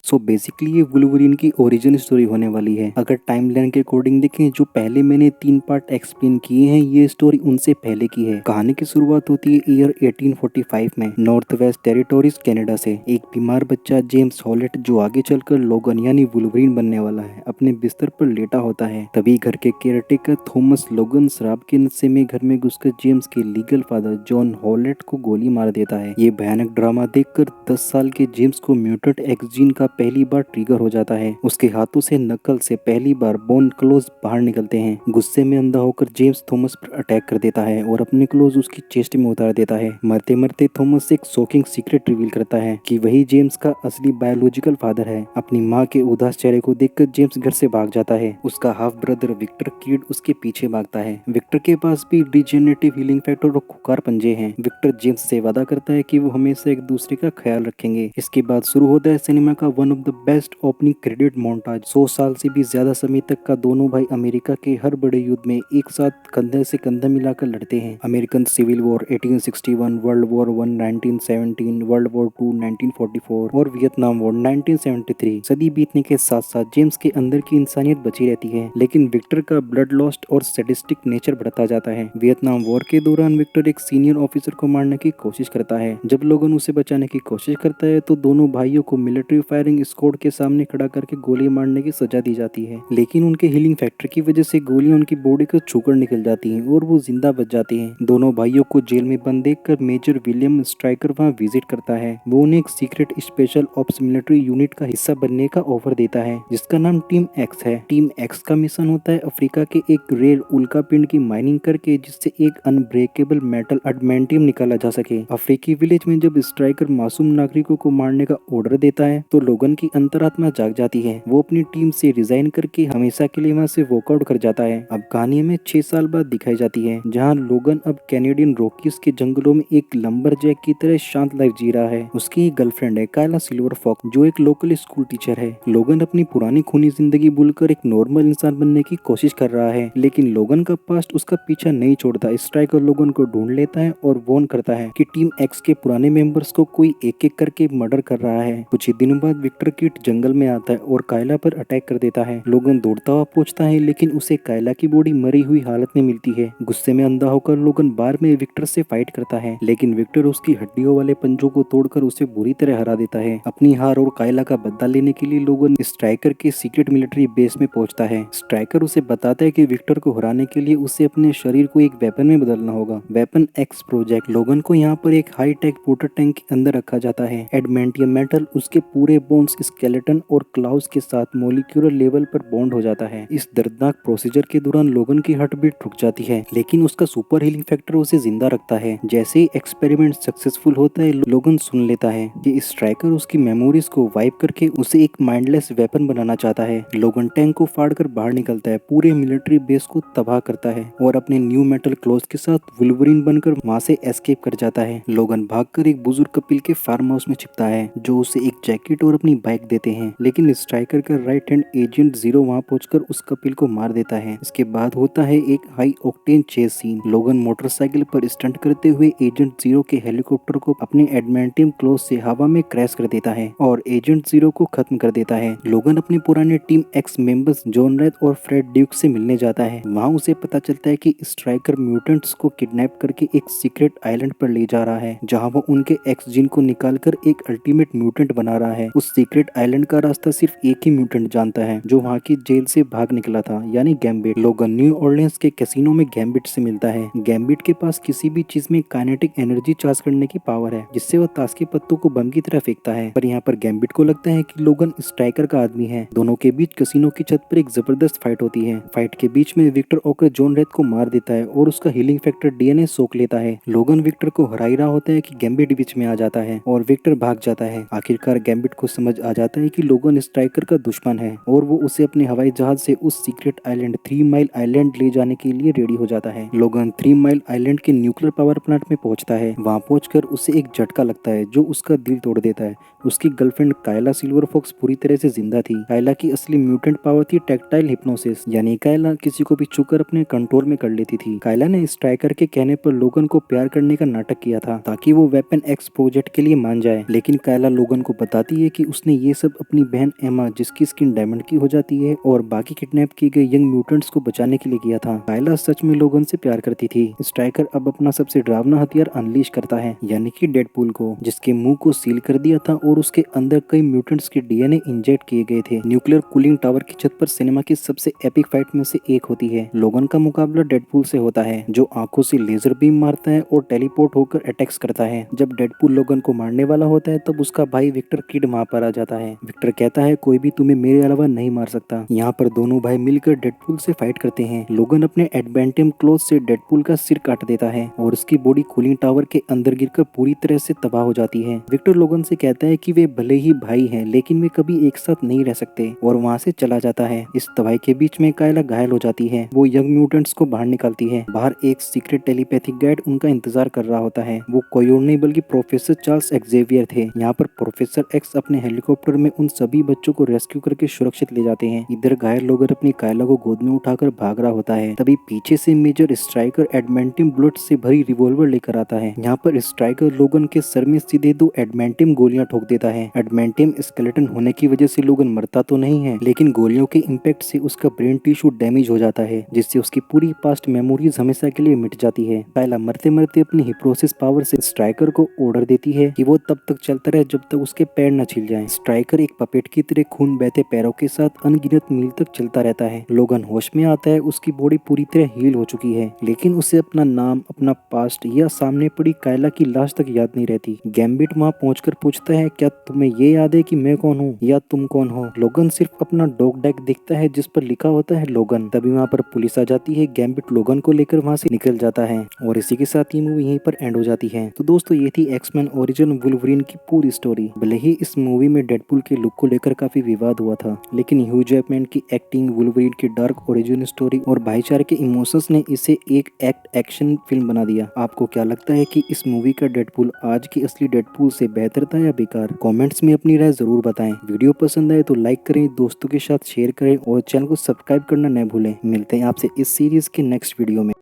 So basically ये Wolverine की origin story होने वाली है। अगर टाइमलाइन के अकॉर्डिंग देखें, जो पहले मैंने 3 पार्ट एक्सप्लेन किए हैं, ये स्टोरी उनसे पहले की है। कहानी की शुरुआत होती है ईयर 1845 में नॉर्थ वेस्ट टेरिटोरीज कनाडा से। एक बीमार बच्चा जेम्स हॉलेट, जो आगे चलकर लोगन यानी वुल्वरीन बनने वाला है, अपने बिस्तर पर लेटा होता है। तभी घर के केयरटेकर थॉमस लोगन शराब के नशे में घर में घुसकर जेम्स के लीगल फादर जॉन हॉलेट को गोली मार देता है। ये भयानक ड्रामा देखकर 10 साल के जेम्स को म्यूटेंट एक्स जीन का पहली बार ट्रिगर हो जाता है। उसके हाथों से नकल से पहली बार बोन क्लोज बाहर निकलते हैं। गुस्से में अंधा होकर जेम्स थॉमस पर अटैक कर देता है और अपने क्लोज उसकी चेस्ट में उतार देता है। मरते मरते थॉमस एक शॉकिंग सीक्रेट रिवील करता है कि वही जेम्स का असली बायोलॉजिकल फादर है। अपनी माँ के उदास चेहरे को देखकर जेम्स घर से भाग जाता है। उसका हाफ ब्रदर विक्टर किड उसके पीछे भागता है। विक्टर के पास भी रिजेनरेटिव हीलिंग फैक्टर और खुकार पंजे हैं। विक्टर जेम्स से वादा करता है कि वो हमेशा एक दूसरे का ख्याल रखेंगे। इसके बाद शुरू होता है सिनेमा का one of the best opening credit montage. 100 साल से भी ज्यादा समय तक का दोनों भाई अमेरिका के हर बड़े युद्ध में एक साथ कंधे से कंधा मिलाकर लड़ते हैं। American civil war 1861, world war 1 1917, world war 2 1944 और वियतनाम वॉर 1973। सदी बीतने के साथ साथ जेम्स के अंदर की इंसानियत बची रहती है, लेकिन विक्टर का ब्लड लॉस्ट और सैडिस्टिक नेचर बढ़ता जाता है। वियतनाम वॉर के दौरान विक्टर एक सीनियर ऑफिसर को मारने की कोशिश करता है। जब लोगन उसे बचाने की कोशिश करता है तो दोनों भाइयों को मिलिट्री फायरिंग स्क्वाड के सामने खड़ा करके गोली मारने की सजा दी जाती है, लेकिन उनके हीलिंग फैक्टर की वजह से गोलियां उनकी बॉडी को छूकर निकल जाती हैं और वो जिंदा बच जाते हैं। दोनों भाइयों को जेल में बंद देखकर मेजर विलियम स्ट्राइकर वहां विजिट करता है। वो उन्हें एक secret special ops military unit का हिस्सा बनने का ऑफर देता है, जिसका नाम टीम एक्स है। टीम एक्स का मिशन होता है अफ्रीका के एक रेयर उल्का पिंड की माइनिंग करके जिससे एक अनब्रेकेबल मेटल अडमेंटियम निकाला जा सके। अफ्रीकी विलेज में जब स्ट्राइकर मासूम नागरिकों को मारने का ऑर्डर देता है तो लोगन की अंतरात्मा जाग जाती है। वो अपनी टीम से रिजाइन करके हमेशा के लिए वहाँ से वॉकआउट कर जाता है। अब कहानी में 6 साल बाद दिखाई जाती है, जहाँ लोगन अब कैनेडियन रॉकीज के जंगलों में एक लंबरजैक की तरह शांत लाइफ जी रहा है। उसकी एक गर्लफ्रेंड है कायला सिल्वर फॉक्स, जो एक लोकल स्कूल टीचर है। लोगन अपनी पुरानी खूनी जिंदगी भूलकर एक नॉर्मल इंसान बनने की कोशिश कर रहा है, लेकिन लोगन का पास्ट उसका पीछा नहीं छोड़ता। स्ट्राइकर लोगन को ढूंढ लेता है और वॉर्न करता है कि टीम एक्स के पुराने मेंबर्स को कोई एक एक करके मर्डर कर रहा है। कुछ ही दिनों बाद विक्टर किट जंगल में आता है और कायला पर अटैक कर देता है। लोगन दौड़ता हुआ पहुंचता है, लेकिन उसे कायला की बॉडी मरी हुई हालत में मिलती है। गुस्से में अंधा होकर लोगन बार में विक्टर से फाइट करता है, लेकिन विक्टर उसकी हड्डियों वाले पंजों को तोड़कर उसे बुरी तरह हरा देता है। अपनी हार और कायला का बदला लेने के लिए लोगन स्ट्राइकर के सीक्रेट मिलिट्री बेस में पहुंचता है। स्ट्राइकर उसे बताता है कि विक्टर को हराने के लिए उसे अपने शरीर को एक वेपन में बदलना होगा, वेपन एक्स प्रोजेक्ट। लोगन को यहाँ पर एक हाई टेक वाटर टैंक के अंदर रखा जाता है। एडमेंटियम मेटल उसके पूरे बोन्स, स्केलेटन और क्लाउस के साथ मॉलिक्यूलर लेवल पर बॉन्ड हो जाता है। इस दर्दनाक प्रोसीजर के दौरान लोगन की हार्ट बीट रुक जाती है, लेकिन उसका सुपर हीलिंग फैक्टर उसे जिंदा रखता है। जैसे ही एक्सपेरिमेंट सक्सेसफुल होता है, लोगन सुन लेता है कि स्ट्राइकर उसकी मेमोरीज को वाइप करके उसे एक माइंडलेस वेपन बनाना चाहता है। लोगन टैंक को फाड़कर बाहर निकलता है, पूरे मिलिट्री बेस को तबाह करता है और अपने न्यू मेटल क्लोथ के साथ वुल्वरीन बनकर वहां से एस्केप कर जाता है। लोगन भागकर एक बुजुर्ग कपिल के फार्म हाउस में छिपता है, जो उसे एक जैकेट और अपनी बाइक देते हैं, लेकिन स्ट्राइकर का राइट हैंड एजेंट जीरो वहां पहुंचकर उस कपिल को मार देता है। इसके बाद होता है एक हाई ऑक्टेन चेस सीन। लोगन मोटरसाइकिल पर स्टंट करते हुए एजेंट जीरो के हेलीकॉप्टर को अपने एडमेंटियम क्लोथ से हवा में क्रैश कर देता है और एजेंट जीरो को खत्म कर देता है। लोगन अपने पुराने team x members John red और फ्रेड ड्यूक से मिलने जाता है। वहाँ उसे पता चलता है कि स्ट्राइकर म्यूटेंट्स को किडनैप करके एक सीक्रेट आइलैंड पर ले जा रहा है, जहाँ वो उनके एक्स जीन को निकालकर एक अल्टीमेट म्यूटेंट बना रहा है। उस सीक्रेट आइलैंड का रास्ता सिर्फ एक ही म्यूटेंट जानता है, जो वहाँ की जेल से भाग निकला था, यानी गैम्बिट। लोगन न्यू ऑर्लियंस के कैसीनो में गैम्बिट से मिलता है। गैम्बिट के पास किसी भी चीज में काइनेटिक एनर्जी चार्ज करने की पावर है, जिससे वो ताश के पत्तों को बम की तरह फेंकता है। पर यहाँ पर गैम्बिट को लगता है कि लोगन स्ट्राइकर का आदमी है। दोनों के बीच कैसीनो की छत पर एक जबरदस्त फाइट होती है। फाइट के बीच में विक्टर ओकर जॉन रेड को मार देता है और उसका हीलिंग फैक्टर डीएनए सोख लेता है। लोगन विक्टर को हरा ही रहा होता है कि गैम्बिट बीच में आ जाता है और विक्टर भाग जाता है। आखिरकार गैम्बिट को समझ आ जाता है कि लोगन स्ट्राइकर का दुश्मन है और वो उसे अपने हवाई जहाज से उस सीक्रेट आइलैंड 3 माइल आइलैंड ले जाने के लिए रेडी हो जाता है। लोगन 3 माइल आइलैंड के न्यूक्लियर पावर प्लांट में पहुंचता है। वहां पहुंचकर उसे एक झटका लगता है जो उसका दिल तोड़ देता है। उसकी गर्लफ्रेंड कायला सिल्वर फॉक्स पूरी तरह से जिंदा थी। कायला की असली म्यूटेंट पावर थी टैक्टाइल हिप्नोसिस, यानी कायला किसी को भी छूकर अपने कंट्रोल में कर लेती थी। कायला ने स्ट्राइकर के कहने पर लोगन को प्यार करने का नाटक किया था ताकि वो वेपन एक्स प्रोजेक्ट के लिए मान जाए, लेकिन कायला लोगन को बताती है कि उसने ये सब अपनी बहन एमा, जिसकी स्किन डायमंड की हो जाती है, और बाकी किडनैप किए गए यंग म्यूटेंट्स को बचाने के लिए किया था। कायला सच में लोगन से प्यार करती थी। स्ट्राइकर अब अपना सबसे डरावना हथियार अनलीश करता है, यानी कि डेडपूल को, जिसके मुंह को सील कर दिया था और उसके अंदर कई म्यूटेंट्स के डीएनए इंजेक्ट किए गए थे। न्यूक्लियर कूलिंग टावर की छत पर सिनेमा की सबसे एपिक फाइट में से एक होती है। लोगन का मुकाबला डेडपूल से होता है, जो आंखों से लेजर बीम मारता है और टेलीपोर्ट होकर अटैक्स करता है। जब डेडपूल लोगन को मारने वाला होता है तब उसका भाई विक्टर किड वहां पर आ जाता है। विक्टर कहता है कोई भी तुम्हें मेरे अलावा नहीं मार सकता। यहाँ पर दोनों भाई मिलकर डेडपूल से फाइट करते हैं। लोगन अपने एडवेंटियम क्लोथ से डेडपूल का सिर काट देता है और उसकी बॉडी कूलिंग टावर के अंदर गिरकर पूरी तरह से तबाह हो जाती है। विक्टर लोगन से कहता है कि वे भले ही भाई हैं, लेकिन वे कभी एक साथ नहीं रह सकते, और वहाँ से चला जाता है। इस तबाही के बीच में कायला घायल हो जाती है। वो यंग म्यूटेंट्स को बाहर निकालती है। बाहर एक सीक्रेट टेलीपैथिक गाइड उनका इंतजार कर रहा होता है। वो कोई और नहीं बल्कि प्रोफेसर चार्ल्स एक्जेवियर थे। यहाँ पर प्रोफेसर एक्स अपने हेलीकॉप्टर में उन सभी बच्चों को रेस्क्यू करके सुरक्षित ले जाते हैं। इधर घायल लोगन अपनी कायला को गोद में उठाकर भाग रहा होता है। तभी पीछे से मेजर स्ट्राइकर एडमेंटियम बुलेट से भरी रिवॉल्वर लेकर आता है। यहाँ पर स्ट्राइकर लोगन के सर में सीधे 2 एडमेंटियम गोलियां ठोक देता है। एडमेंटियम स्केलेटन होने की वजह से लोगन मरता तो नहीं है, लेकिन गोलियों के इम्पैक्ट से उसका ब्रेन टिश्यू डैमेज हो जाता है, जिससे उसकी पूरी पास्ट मेमोरीज हमेशा के लिए मिट जाती है। कायला मरते मरते अपनी हिप्नोसिस पावर से स्ट्राइकर को ऑर्डर देती है कि वो तब तक चलता रहे जब तक उसके पैर न छिल जाएं। स्ट्राइकर एक पपेट की तरह खून बहते पैरों के साथ अनगिनत मील तक चलता रहता है। लोगन होश में आता है। उसकी बॉडी पूरी तरह हील हो चुकी है, लेकिन उसे अपना नाम, अपना पास्ट या सामने पड़ी कायला की लाश तक याद नहीं रहती। गैम्बिट वहाँ पहुंचकर पूछता है क्या तुम्हें ये याद है कि मैं कौन हूँ या तुम कौन हो। लोगन सिर्फ अपना डॉग टैग देखता है जिस पर लिखा होता है लोगन। तभी वहाँ पर पुलिस आ जाती है। गैम्बिट लोगन को लेकर वहाँ से निकल जाता है और इसी के साथ ये मूवी यहीं पर एंड हो जाती है। तो दोस्तों ये थी एक्समैन ओरिजिन वुल्वरीन की पूरी स्टोरी। भले ही इस मूवी में डेडपूल के लुक को लेकर काफी विवाद हुआ था, लेकिन ह्यू जैकमैन की एक्टिंग, वुल्वरीन की डार्क ओरिजिन स्टोरी और भाईचारे के इमोशंस ने इसे एक एक्ट एक्शन फिल्म बना दिया। आपको क्या लगता है कि इस मूवी का डेडपूल आज की असली डेडपूल से बेहतर था या बेकार? कमेंट्स में अपनी राय जरूर बताएं। वीडियो पसंद आए तो लाइक करें, दोस्तों के साथ शेयर करें और चैनल को सब्सक्राइब करना न भूलें। मिलते हैं आपसे इस सीरीज के नेक्स्ट वीडियो में।